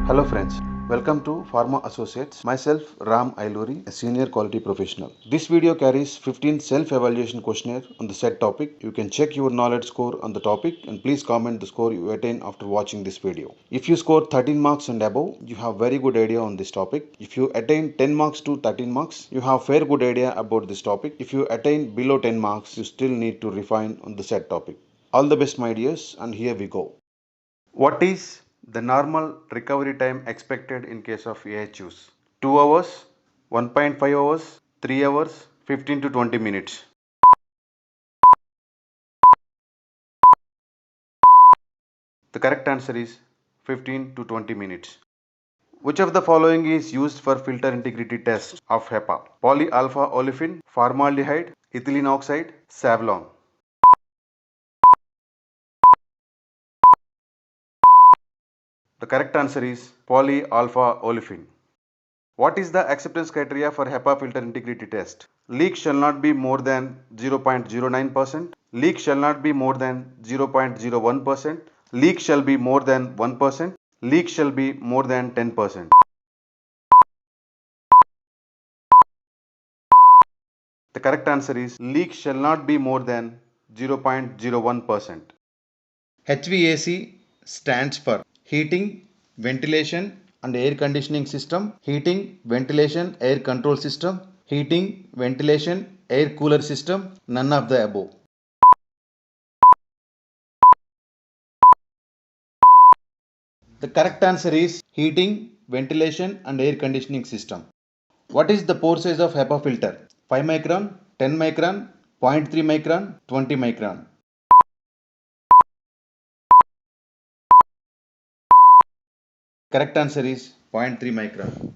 Hello friends, welcome to Pharma Associates. Myself Ram Ayluri, a senior quality professional. This video carries 15 self-evaluation questionnaire on the set topic. You can check your knowledge score on the topic and please comment the score you attain after watching this video. If you score 13 marks and above, you have very good idea on this topic. If you attain 10 marks to 13 marks, you have fair good idea about this topic. If you attain below 10 marks, you still need to refine on the set topic. All the best my dears, and here we go. What is the normal recovery time expected in case of AHUs? 2 hours, 1.5 hours, 3 hours, 15 to 20 minutes. The correct answer is 15 to 20 minutes. Which of the following is used for filter integrity test of HEPA? Polyalpha olefin, formaldehyde, ethylene oxide, Savlon. The correct answer is polyalpha olefin. What is the acceptance criteria for HEPA filter integrity test? Leak shall not be more than 0.09%. Leak shall not be more than 0.01%. Leak shall be more than 1%. Leak shall be more than 10%. The correct answer is leak shall not be more than 0.01%. HVAC stands for heating, ventilation and air conditioning system, heating, ventilation, air control system, heating, ventilation, air cooler system, none of the above. The correct answer is heating, ventilation and air conditioning system. What is the pore size of HEPA filter? 5 micron, 10 micron, 0.3 micron, 20 micron. Correct answer is 0.3 micron.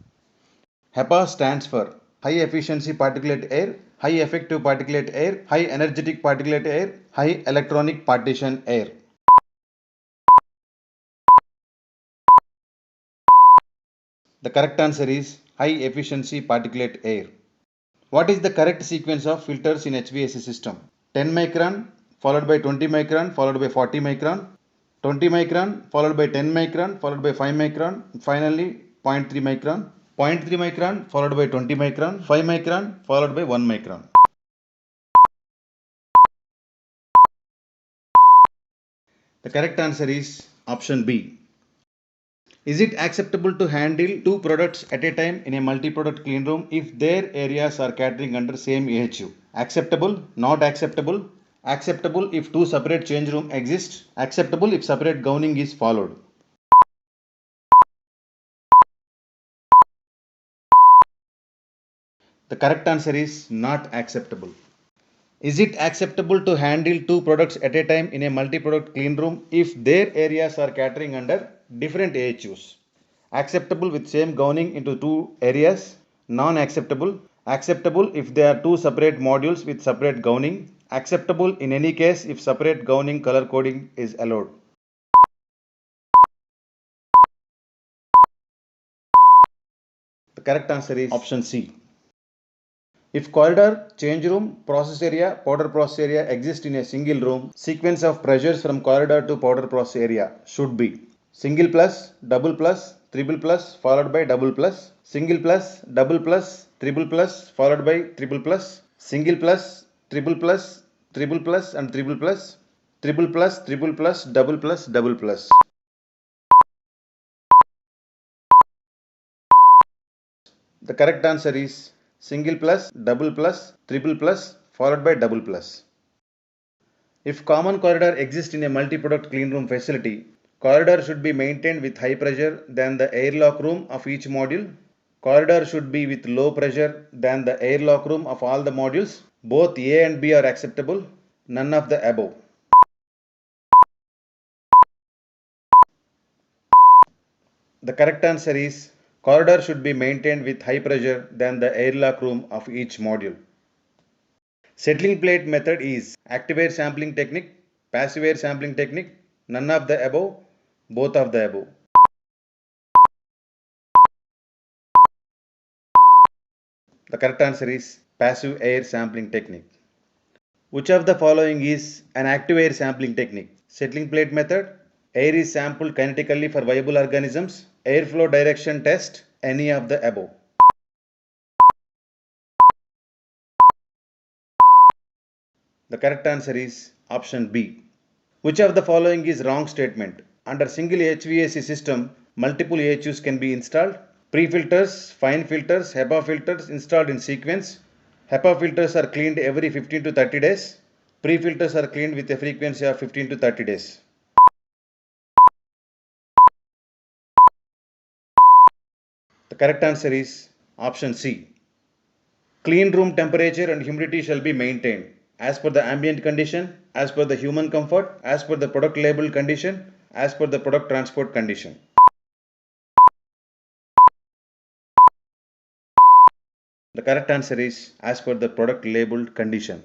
HEPA stands for high efficiency particulate air, high effective particulate air, high energetic particulate air, high electronic partition air. The correct answer is high efficiency particulate air. What is the correct sequence of filters in HVAC system? 10 micron followed by 20 micron followed by 40 micron, 20 micron followed by 10 micron followed by 5 micron, finally 0.3 micron, 0.3 micron followed by 20 micron, 5 micron followed by 1 micron. The correct answer is option B. Is it acceptable to handle two products at a time in a multi-product clean room if their areas are catering under same AHU? Acceptable, not acceptable. Acceptable if two separate change room exist. Acceptable if separate gowning is followed. The correct answer is not acceptable. Is it acceptable to handle two products at a time in a multi-product clean room if their areas are catering under different AHUs? Acceptable with same gowning into two areas. Non-acceptable. Acceptable if they are two separate modules with separate gowning. Acceptable in any case if separate gowning color coding is allowed. The correct answer is option C. If corridor, change room, process area, powder process area exist in a single room, sequence of pressures from corridor to powder process area should be single plus, double plus, triple plus followed by double plus, single plus, double plus, triple plus followed by triple plus, single plus, triple plus, triple plus and triple plus, triple plus, triple plus, double plus, double plus. The correct answer is single plus, double plus, triple plus followed by double plus. If common corridor exists in a multi-product clean room facility, corridor should be maintained with high pressure than the airlock room of each module. Corridor should be with low pressure than the airlock room of all the modules. Both A and B are acceptable, none of the above. The correct answer is corridor should be maintained with high pressure than the airlock room of each module. Settling plate method is active air sampling technique, passive air sampling technique, none of the above, both of the above. The correct answer is passive air sampling technique. Which of the following is an active air sampling technique? Settling plate method, Air is sampled kinetically for viable organisms. Airflow direction test, any of the above. The correct answer is option B. Which of the following is wrong statement? Under single HVAC system, multiple AHUs can be installed. Pre-filters, fine filters, HEPA filters installed in sequence. HEPA filters are cleaned every 15 to 30 days. Pre-filters are cleaned with a frequency of 15 to 30 days. The correct answer is option C. Clean room temperature and humidity shall be maintained as per the ambient condition, as per the human comfort, as per the product label condition, as per the product transport condition. The correct answer is as per the product labeled condition.